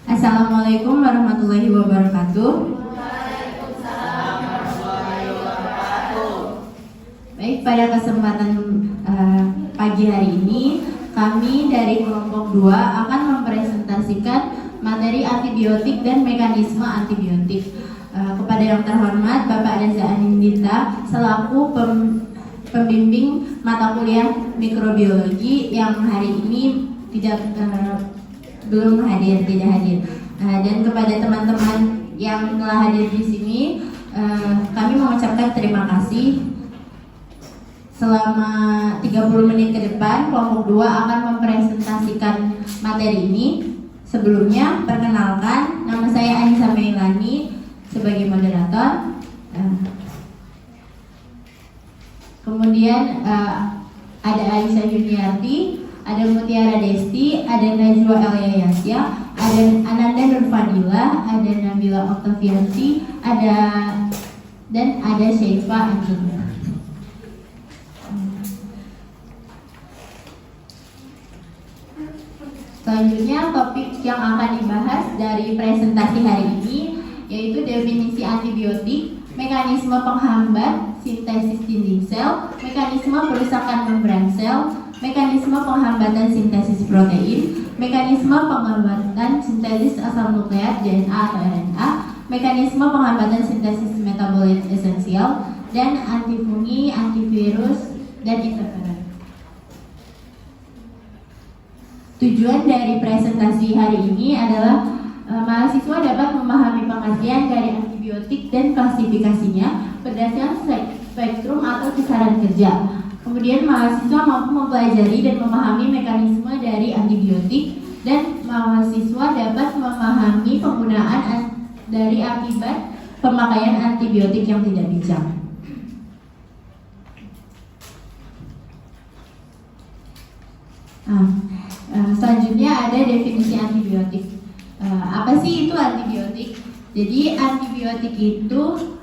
Assalamualaikum warahmatullahi wabarakatuh. Waalaikumsalam warahmatullahi wabarakatuh. Baik, pada kesempatan pagi hari ini kami dari kelompok 2 akan mempresentasikan materi antibiotik dan mekanisme antibiotik. Kepada yang terhormat Bapak Reza Anindita selaku pembimbing mata kuliah mikrobiologi yang hari ini belum hadir, tidak hadir. Dan kepada teman-teman yang telah hadir di sini, kami mengucapkan terima kasih. Selama 30 menit ke depan, kelompok 2 akan mempresentasikan materi ini. Sebelumnya, perkenalkan, nama saya Anissa Meilani sebagai moderator. Kemudian ada Aisyah Yuniarti, ada Mutiara Desti, ada Najwa Elia Yasya, ada Ananda Nurfadila, ada Nabila Oktavianti, dan ada Syaifa Anjuna. Selanjutnya topik yang akan dibahas dari presentasi hari ini yaitu definisi antibiotik, mekanisme penghambat sintesis dinding sel, mekanisme perusakan membran sel, mekanisme penghambatan sintesis protein, mekanisme penghambatan sintesis asam nukleat DNA atau RNA, mekanisme penghambatan sintesis metabolit esensial, dan antifungi, antivirus, dan interferon. Tujuan dari presentasi hari ini adalah mahasiswa dapat memahami pengertian dari antibiotik dan klasifikasinya berdasarkan spektrum atau kisaran kerja. Kemudian mahasiswa mampu mempelajari dan memahami mekanisme dari antibiotik, dan mahasiswa dapat memahami penggunaan dari akibat pemakaian antibiotik yang tidak bijak. Selanjutnya ada definisi antibiotik. Apa sih itu antibiotik? Jadi antibiotik itu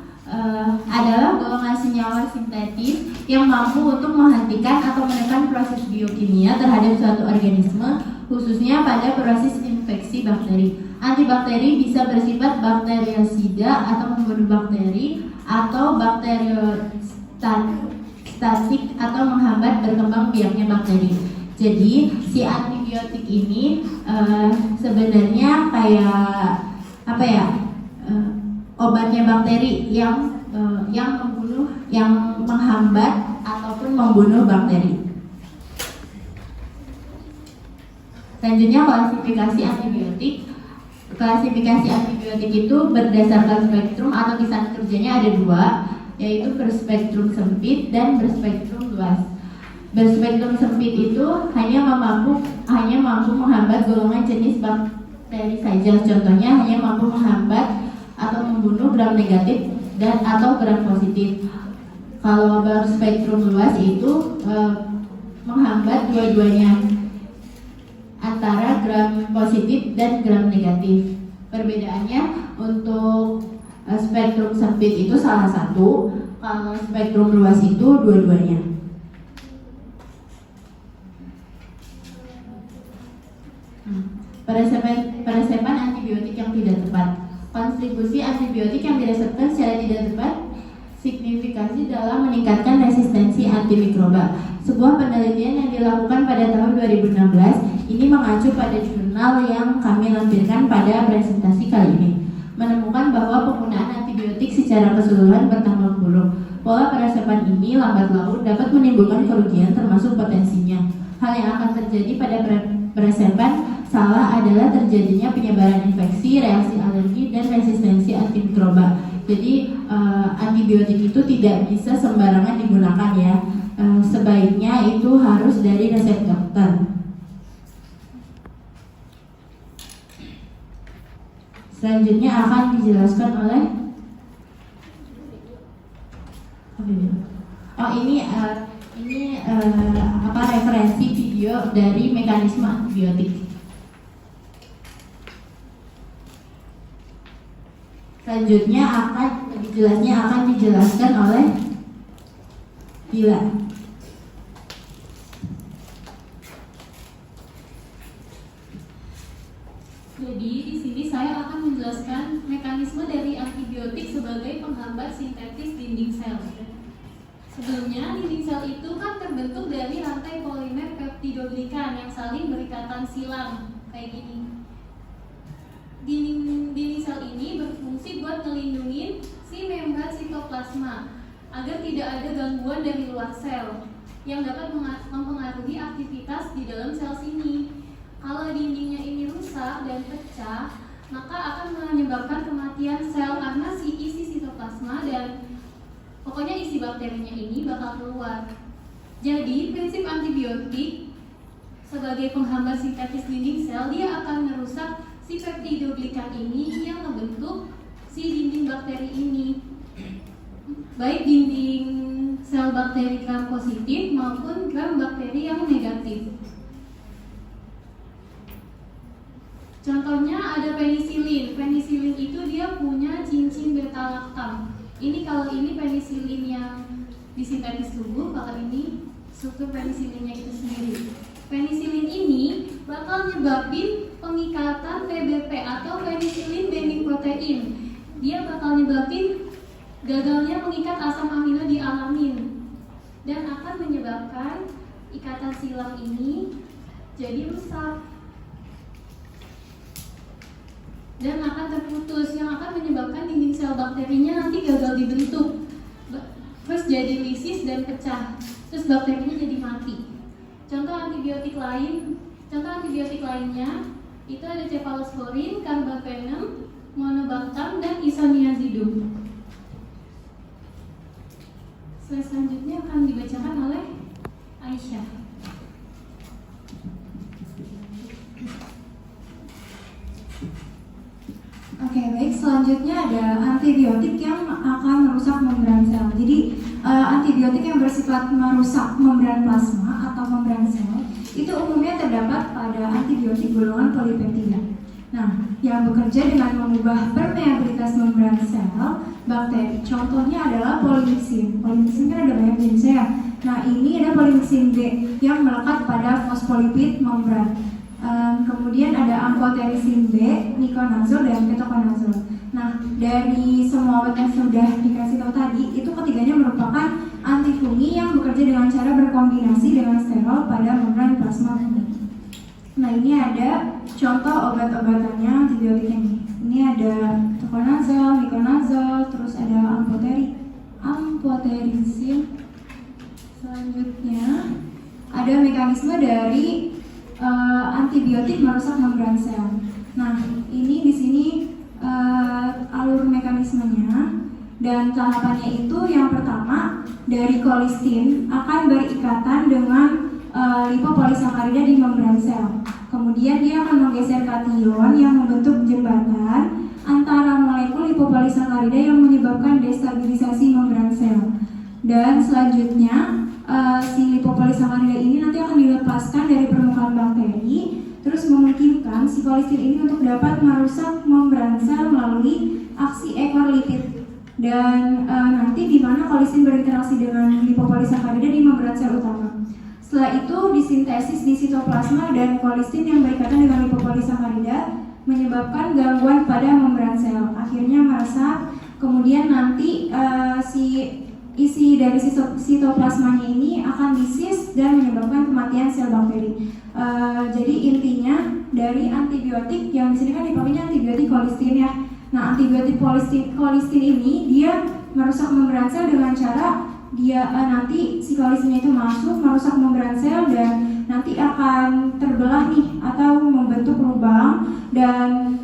adalah golongan senyawa sintetis yang mampu untuk menghentikan atau menekan proses biokimia terhadap suatu organisme, khususnya pada proses infeksi bakteri. Antibakteri bisa bersifat bakteriosida atau membunuh bakteri, atau bakteriostatik atau menghambat berkembang biaknya bakteri. Jadi si antibiotik ini sebenarnya kayak apa ya? Obatnya bakteri yang menghambat ataupun membunuh bakteri. Selanjutnya klasifikasi antibiotik. Klasifikasi antibiotik itu berdasarkan spektrum atau kisaran kerjanya ada 2, yaitu berspektrum sempit dan berspektrum luas. Berspektrum sempit itu hanya mampu menghambat golongan jenis bakteri saja. Contohnya hanya mampu menghambat atau membunuh gram negatif dan atau gram positif. Kalau berspektrum luas itu menghambat dua-duanya, antara gram positif dan gram negatif. Perbedaannya untuk spektrum sempit itu salah satu, kalau spektrum luas itu dua-duanya. Peresepan antibiotik yang tidak tepat. Kontribusi antibiotik yang diresepkan secara tidak tepat signifikasi dalam meningkatkan resistensi antimikroba. Sebuah penelitian yang dilakukan pada tahun 2016 ini mengacu pada jurnal yang kami lampirkan pada presentasi kali ini, menemukan bahwa penggunaan antibiotik secara keseluruhan bertambah buruk. Pola peresepan ini lambat laun dapat menimbulkan kerugian termasuk potensinya. Hal yang akan terjadi pada peresepan salah adalah terjadinya penyebaran infeksi, reaksi alergi, dan resistensi antimikroba. Jadi antibiotik itu tidak bisa sembarangan digunakan ya. Sebaiknya itu harus dari resep dokter. Selanjutnya akan dijelaskan oleh referensi video dari mekanisme antibiotik. Selanjutnya lebih jelasnya akan dijelaskan oleh Bila. Jadi di sini saya akan menjelaskan mekanisme dari antibiotik sebagai penghambat sintetis dinding sel. Sebelumnya, dinding sel itu kan terbentuk dari rantai polimer peptidoglikan yang saling berikatan silang kayak gini. Dinding sel ini berfungsi buat melindungi si membran sitoplasma agar tidak ada gangguan dari luar sel yang dapat mempengaruhi aktivitas di dalam sel sini. Kalau dindingnya ini rusak dan pecah, maka akan menyebabkan kematian sel karena si isi sitoplasma dan pokoknya isi bakterinya ini bakal keluar. Jadi prinsip antibiotik sebagai penghambat sintetis dinding sel, dia akan merusak si peptidoglikan ini yang membentuk si dinding bakteri ini, baik dinding sel bakteri gram positif maupun gram bakteri yang negatif. Contohnya ada penisilin. Penisilin itu dia punya cincin beta laktam. Ini kalau ini penisilin yang disintetis tubuh, kalau ini struktur penisilinnya itu sendiri. Penisilin ini bakal nyebabin pengikatan PBP atau penicillin binding protein. Dia bakal nyebabin gagalnya mengikat asam amino di alamin dan akan menyebabkan ikatan silang ini jadi rusak dan akan terputus, yang akan menyebabkan dinding sel bakterinya nanti gagal dibentuk, terus jadi lisis dan pecah, terus bakterinya jadi mati. Contoh antibiotik lainnya itu ada cephalosporin, carbapenem, monobactam, dan isoniazidum. Selanjutnya akan dibacakan oleh Aisyah. Oke, baik. Selanjutnya ada antibiotik yang akan merusak membran sel. Jadi antibiotik yang bersifat merusak membran plasma atau membran sel itu umumnya terdapat pada antibiotik golongan polipeptida. Nah, yang bekerja dengan mengubah permeabilitas membran sel bakteri. Contohnya adalah polymyxin. Polymyxin kan ada banyak jenisnya ya. Nah, ini ada polymyxin B yang melekat pada fosfolipid membran. Kemudian ada amphotericin B, niconazole, dan ketoconazole. Nah, dari semua obat yang sudah dikasih tahu tadi, itu ketiganya merupakan antifungi yang bekerja dengan cara berkombinasi dengan sterol pada membran plasma fungi. Nah, ini ada contoh obat-obatannya antibiotik ini. Ini ada ketoconazole, niconazole, terus ada amphotericin. Selanjutnya ada mekanisme dari antibiotik merusak membran sel. Nah, ini di sini alur mekanismenya dan tahapannya itu yang pertama dari kolistin akan berikatan dengan lipopolisakarida di membran sel. Kemudian dia akan menggeser kation yang membentuk jembatan antara molekul lipopolisakarida yang menyebabkan destabilisasi membran sel. Dan selanjutnya si lipopolisakarida ini nanti akan dilepaskan dari permukaan bakteri, terus memungkinkan si kolistin ini untuk dapat merusak membran sel melalui aksi ekor lipid. Dan nanti di mana kolistin berinteraksi dengan lipopolisakarida di membran sel utama. Setelah itu disintesis di sitoplasma dan kolistin yang berikatan dengan lipopolisakarida menyebabkan gangguan pada membran sel. Akhirnya meresap, kemudian nanti si isi dari sitoplasmanya ini akan lisis dan menyebabkan kematian sel bakteri. Jadi intinya dari antibiotik yang di sini kan dipakainya antibiotik kolistin ya. Nah, antibiotik kolistin ini dia merusak membran sel dengan cara dia nanti si kolistinnya itu masuk merusak membran sel dan nanti akan terbelah nih atau membentuk lubang dan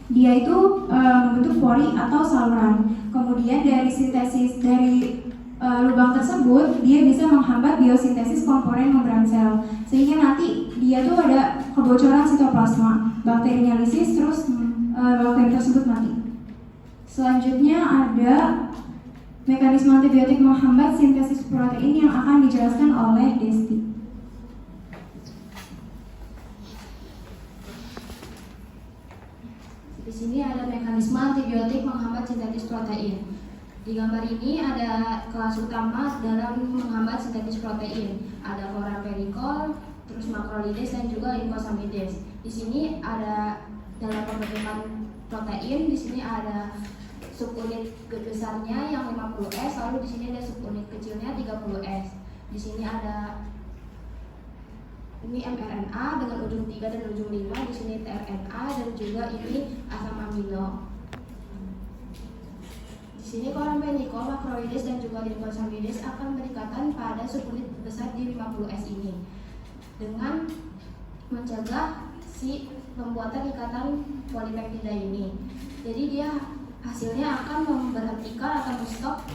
dia itu membentuk pori atau saluran. Kemudian dari sintesis dari lubang tersebut dia bisa menghambat biosintesis komponen membran sel sehingga nanti dia tuh ada kebocoran sitoplasma, bakterinya lisis terus bakteri tersebut mati. Selanjutnya ada mekanisme antibiotik menghambat sintesis protein yang akan dijelaskan oleh Desti. Di sini ada mekanisme antibiotik menghambat sintetis protein. Di gambar ini ada kelas utama dalam menghambat sintetis protein. Ada chloraphenicol, terus macrolides dan juga limfosamides. Di sini ada dalam pembentukan protein. Di sini ada subunit besarnya yang 50S, lalu di sini ada subunit kecilnya 30S. Di sini ada ini mRNA dengan ujung 3 dan ujung 5, di sini tRNA dan juga ini asam amino. Di sini korampenikol, makroides dan juga liposamides akan berikatan pada subunit besar di 50S ini dengan mencegah si pembuatan ikatan polipeptida ini. Jadi dia hasilnya akan memberhentikan atau stop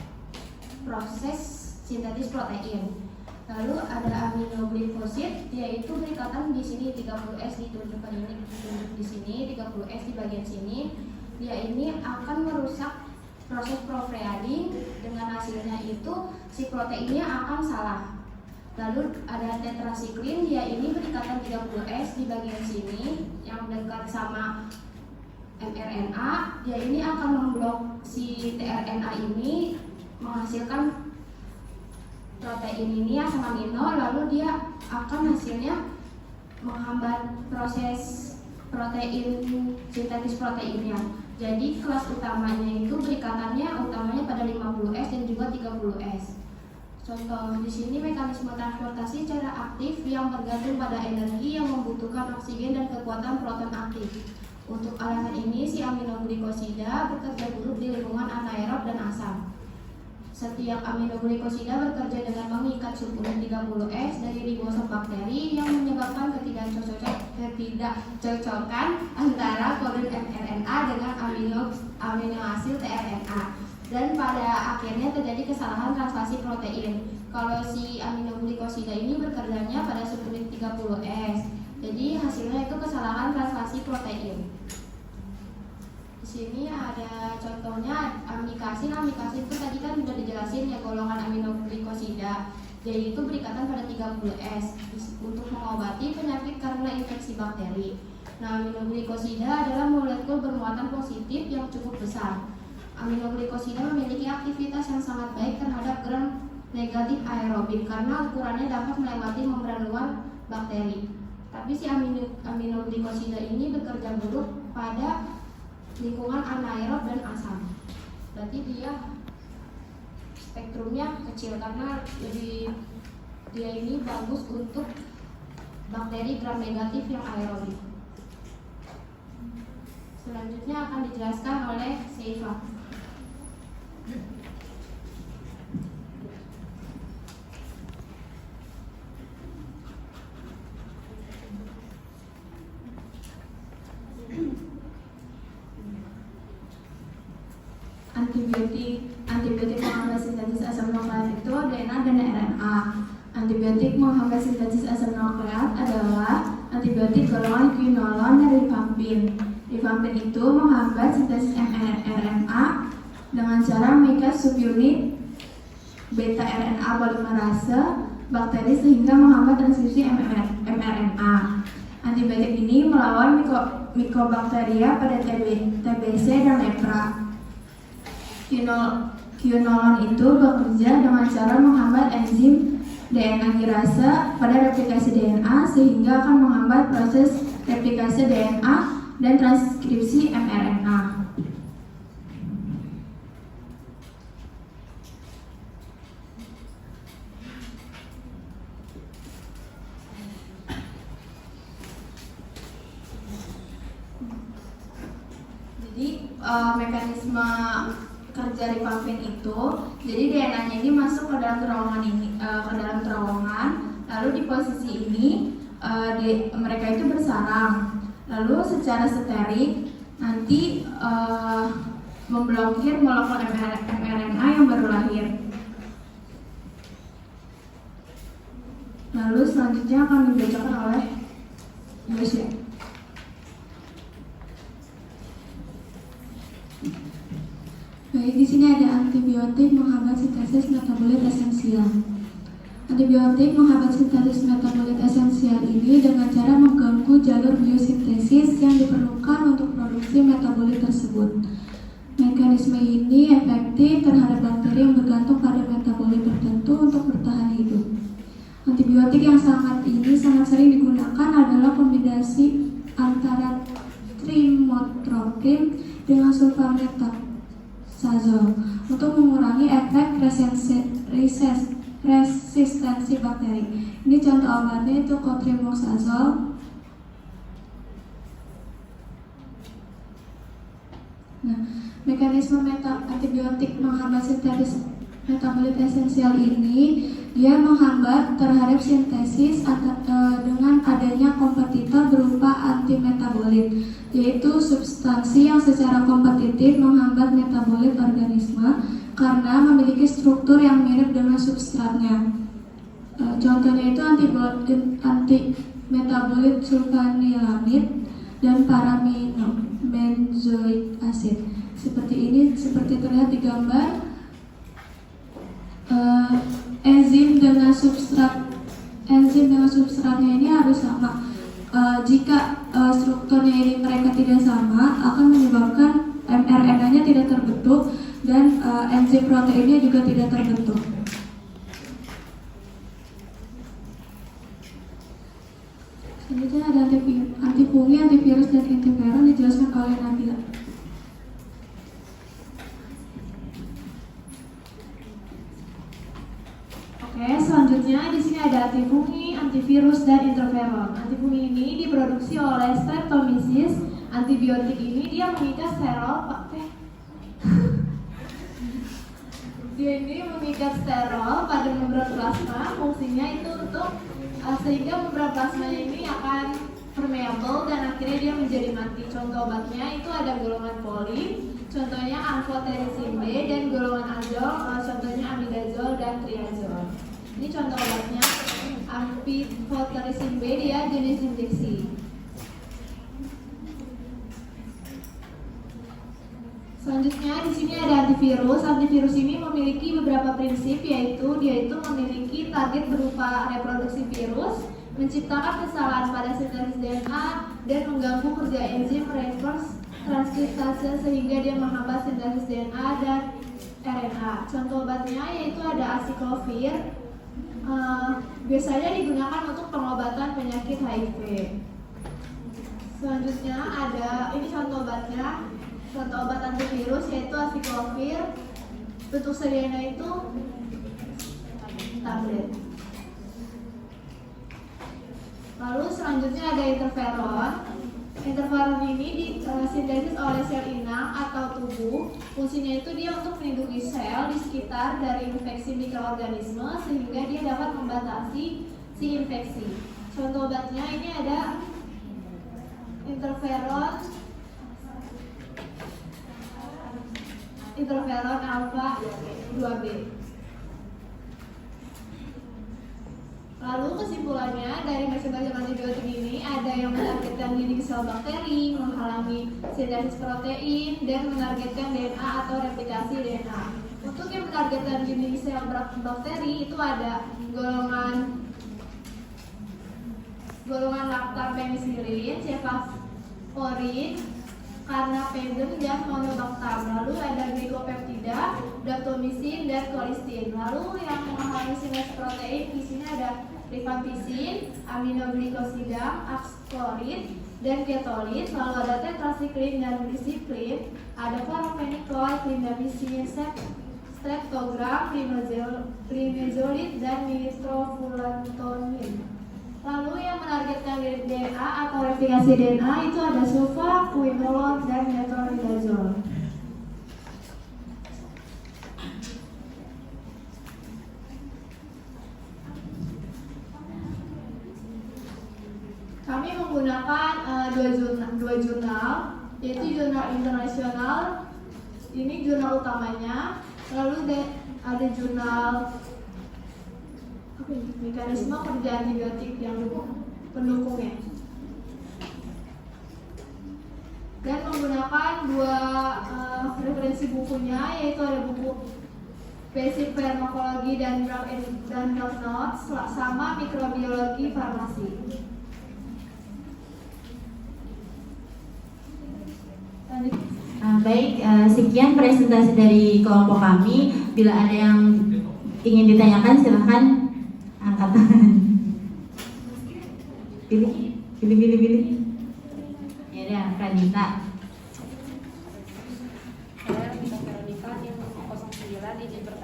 proses sintetis protein. Lalu ada aminoglifosid, yaitu berikatan di sini 30S ditunjukkan ini, ditunjuk di sini 30S di bagian sini. Dia ini akan merusak proses proofreading, dengan hasilnya itu si proteinnya akan salah. Lalu ada tetrasiklin, dia ini berikatan 30S di bagian sini yang dekat sama mRNA. Dia ini akan memblok si tRNA ini menghasilkan protein ini asam amino, lalu dia akan hasilnya menghambat proses protein sintetis proteinnya. Jadi kelas utamanya itu berikatannya utamanya pada 50S dan juga 30S. Contoh di sini mekanisme transportasi secara aktif yang bergantung pada energi yang membutuhkan oksigen dan kekuatan proton aktif. Untuk alasan ini si aminoglikosida bekerja buruk di lingkungan anaerob dan asam. Setiap aminoglikosida bekerja dengan mengikat subunit 30S dari ribosom bakteri yang menyebabkan ketidakcocokan antara kodon mRNA dengan amino asid tRNA, dan pada akhirnya terjadi kesalahan translasi protein. Kalau si aminoglikosida ini bekerjanya pada subunit 30S, jadi hasilnya itu kesalahan translasi protein. Di sini ada contohnya amikasin. Amikasin itu tadi kan sudah dijelasin ya, golongan aminoglikosida, yaitu berikatan pada 30S untuk mengobati penyakit karena infeksi bakteri. Nah, aminoglikosida adalah molekul bermuatan positif yang cukup besar. Aminoglikosida memiliki aktivitas yang sangat baik terhadap gram negatif aerobik karena ukurannya dapat melewati membran luar bakteri. Tapi si aminoglikosida ini bekerja buruk pada lingkungan anaerob dan asam. Berarti dia spektrumnya kecil karena dia ini bagus untuk bakteri gram negatif yang aerobik. Selanjutnya akan dijelaskan oleh Seifa. Antibiotik menghambat sintesis asam nukleat itu DNA dan RNA. Antibiotik menghambat sintesis asam nukleat adalah antibiotik golongan quinolon dan rifampin. Rifampin itu menghambat sintesis mRNA dengan cara mengikat subunit beta RNA polimerase bakteri sehingga menghambat transkripsi mRNA. Antibiotik ini melawan mikobakteria pada TBC dan lepra. Quinolon itu bekerja dengan cara menghambat enzim DNA kirase pada replikasi DNA sehingga akan menghambat proses replikasi DNA dan transkripsi mRNA. Jadi mekanisme kerja rifampin itu, jadi DNA-nya ini masuk ke dalam terowongan lalu di posisi ini mereka itu bersarang, lalu secara sterik nanti memblokir molekul mRNA yang baru lahir. Lalu selanjutnya akan dibacakan oleh Yosya. Baik, di sini ada antibiotik menghambat sintesis metabolit esensial. Antibiotik menghambat sintesis metabolit esensial ini dengan cara mengganggu jalur biosintesis yang diperlukan untuk produksi metabolit tersebut. Mekanisme ini efektif terhadap bakteri yang bergantung pada metabolit tertentu untuk bertahan hidup. Antibiotik yang sangat sering digunakan adalah kombinasi antara trimethoprim microcream dengan sulfamethoxazole untuk mengurangi efek resistensi bakteri. Ini contoh obatnya itu cotrimoxazole. Nah, mekanisme antibiotik menghambat sintesis metabolit esensial ini, dia menghambat terhadap sintesis dengan adanya kompetitor berupa antimetabolit, yaitu substansi yang secara kompetitif menghambat metabolit organisme karena memiliki struktur yang mirip dengan substratnya. Contohnya itu antimetabolit sulfanilamid dan paraminobenzoic acid. Seperti ini, seperti terlihat di gambar. Enzim dengan substratnya ini harus sama. Jika strukturnya ini mereka tidak sama, akan menyebabkan mRNA-nya tidak terbentuk dan enzim proteinnya juga tidak terbentuk. Selanjutnya ada antifungi, antivirus, dan interferon dijelaskan oleh Nabila. Oke, selanjutnya di sini ada antifungi, antivirus, dan interferon. Antifungi ini diproduksi oleh Streptomyces. Antibiotik ini dia mengikat sterol, dia ini mengikat sterol pada membran plasma. Fungsinya itu untuk sehingga membran plasmanya ini akan permeable dan akhirnya dia menjadi mati. Contoh obatnya itu ada golongan poli, contohnya amphotericin B, dan golongan azol, contohnya amidazol dan triazol. Ini contoh obatnya. Amphotericin B dia jenis injeksi. Selanjutnya di sini ada antivirus. Antivirus ini memiliki beberapa prinsip, yaitu dia itu memiliki target berupa reproduksi virus, menciptakan kesalahan pada sintesis DNA, dan mengganggu kerja enzim reverse transkriptase sehingga dia menghambat sintesis DNA dan RNA. Contoh obatnya yaitu ada aciclovir. Biasanya digunakan untuk pengobatan penyakit HIV. Selanjutnya ada ini contoh obatnya. Contoh obat antivirus yaitu aciclovir. Bentuk sedianya itu tablet. Lalu selanjutnya ada interferon. Interferon ini disintesis oleh sel inang atau tubuh. Fungsinya itu dia untuk melindungi sel di sekitar dari infeksi mikroorganisme sehingga dia dapat membatasi si infeksi. Contoh obatnya ini ada interferon alpha 2B. Lalu kesimpulannya dari macam-macam antibiotik ini ada yang menargetkan dinding sel bakteri, menghalangi sintesis protein, dan menargetkan DNA atau replikasi DNA. Untuk yang menargetkan dinding sel bakteri itu ada golongan lactam-penicillin, cephalosporin, carnapezin, dan monobactam. Lalu ada glycopeptida, daptomycin, dan colistin. Lalu yang menghalangi sintesis protein di sini ada rifampicin, aminoglycosidam, ascorid, dan ketolit. Lalu ada tetracycline dan bisiklin, ada chlorphenicol, clindamycin, streptogram, linezolid, dan nitrofurantoin. Lalu yang menargetkan DNA atau replikasi DNA itu ada sulfa, quinolone, dan metronidazole. Kami menggunakan dua jurnal, yaitu jurnal internasional, ini jurnal utamanya, lalu ada jurnal mekanisme kerja antibiotik yang pendukungnya, dan menggunakan dua referensi bukunya, yaitu ada buku Basic Pharmacology dan Drug Notes sama Mikrobiologi Farmasi. Baik, sekian presentasi dari kelompok kami. Bila ada yang ingin ditanyakan silahkan angkat tangan. Pilih. Ya udah, Pranita.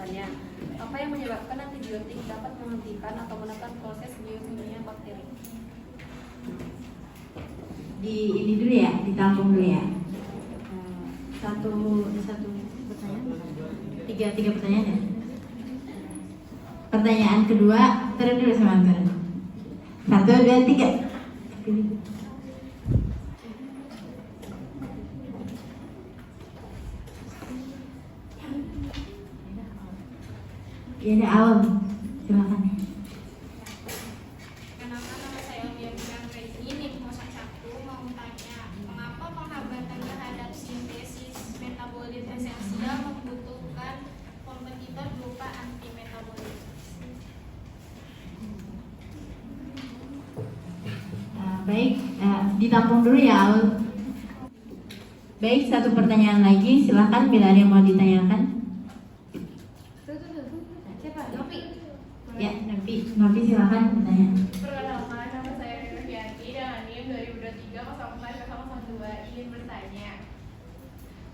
penjelasannya. Apa yang menyebabkan antibiotik dapat menghentikan atau menekan proses biokimia bakteri? Ini dulu ya, ditampung dulu ya. Satu pertanyaan, tiga pertanyaan ya. Pertanyaan kedua, turun dulu sebentar. 1, 2, 3. Ya ada Awam, silakan. Kenapa nama saya Bianca ini nih mau tanya mengapa penghambatan terhadap sintesis metabolit esensial membutuhkan kompetitor berupa antimetabolit? Baik, ditampung dulu ya Awam. Baik, satu pertanyaan lagi, silakan bila ada yang mau ditanyakan. Siapa? Novi. Ya, Novi silakan bertanya. Perkenalkan, nama saya Rianti dengan NIM 2023-04-012. Ingin bertanya,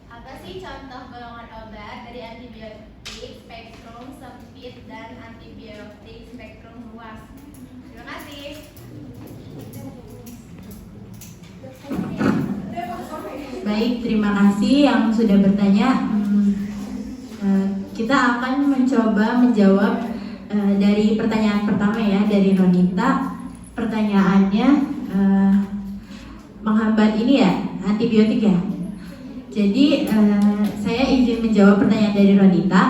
apa sih contoh golongan obat dari antibiotik spektrum sempit dan antibiotik spektrum luas? Terima kasih. Baik, terima kasih yang sudah bertanya. Kita akan mencoba menjawab dari pertanyaan pertama ya, dari Ronita. Pertanyaannya menghambat ini ya, antibiotik ya. Jadi saya izin menjawab pertanyaan dari Ronita.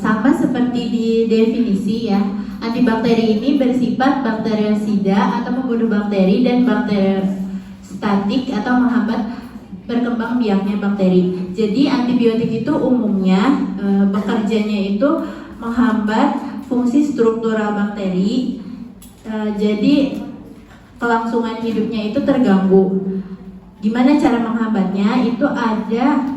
Sama seperti di definisi ya, antibakteri ini bersifat bakteriosida atau membunuh bakteri dan bakteriostatik atau menghambat berkembang biaknya bakteri. Jadi antibiotik itu umumnya bekerjanya itu menghambat fungsi struktural bakteri. Jadi kelangsungan hidupnya itu terganggu. Gimana cara menghambatnya? Itu ada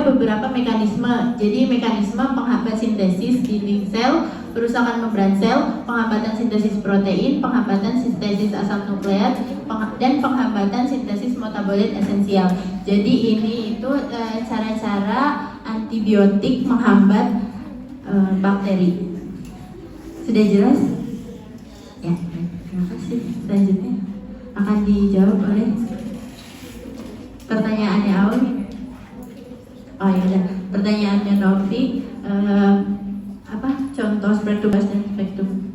beberapa mekanisme. Jadi mekanisme penghambat sintesis dinding sel, perusakan membran sel, penghambatan sintesis protein, penghambatan sintesis asam nukleat, dan penghambatan sintesis metabolit esensial. Jadi ini itu cara-cara antibiotik menghambat bakteri. Sudah jelas? Ya, terima kasih. Selanjutnya akan dijawab oleh pertanyaannya Aul. Oh ya udah, pertanyaannya Novi, apa contoh spektrum dan spektrum?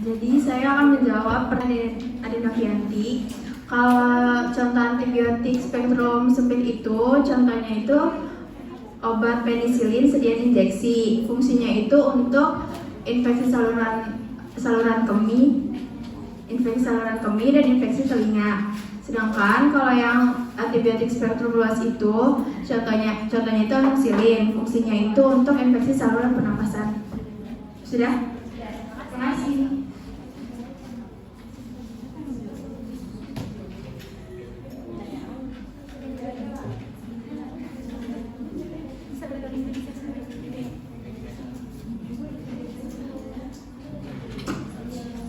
Jadi saya akan menjawab pertanyaan Adenovianti. Kalau contoh antibiotik spektrum sempit itu, contohnya itu obat penisilin sediaan injeksi. Fungsinya itu untuk infeksi saluran kemih dan infeksi telinga. Sedangkan kalau yang antibiotik spektrum luas itu, contohnya itu amoxicillin. Fungsinya itu untuk infeksi saluran pernapasan. Sudah? Terima kasih.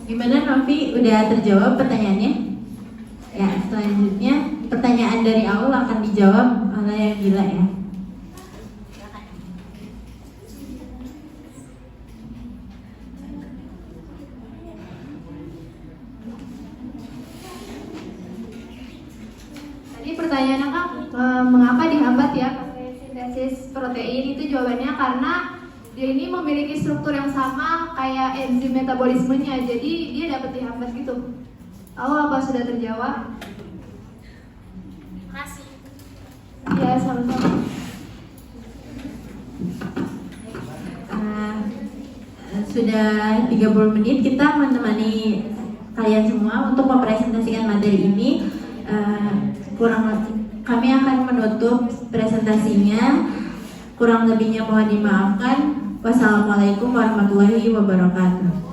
Gimana Novi, udah terjawab pertanyaannya? Ya, selanjutnya pertanyaan dari Aul akan dijawab oleh yang gila ya. Tadi pertanyaannya Kak, mengapa dihambat ya sintesis protein? Itu jawabannya karena dia ini memiliki struktur yang sama kayak enzim metabolismenya, jadi dia dapat dihambat gitu. Apa sudah terjawab? Makasih. Ya, sama-sama. Sudah 30 menit kita menemani kalian semua untuk mempresentasikan materi ini. Kami akan menutup presentasinya. Kurang lebihnya mohon dimaafkan. Wassalamualaikum warahmatullahi wabarakatuh.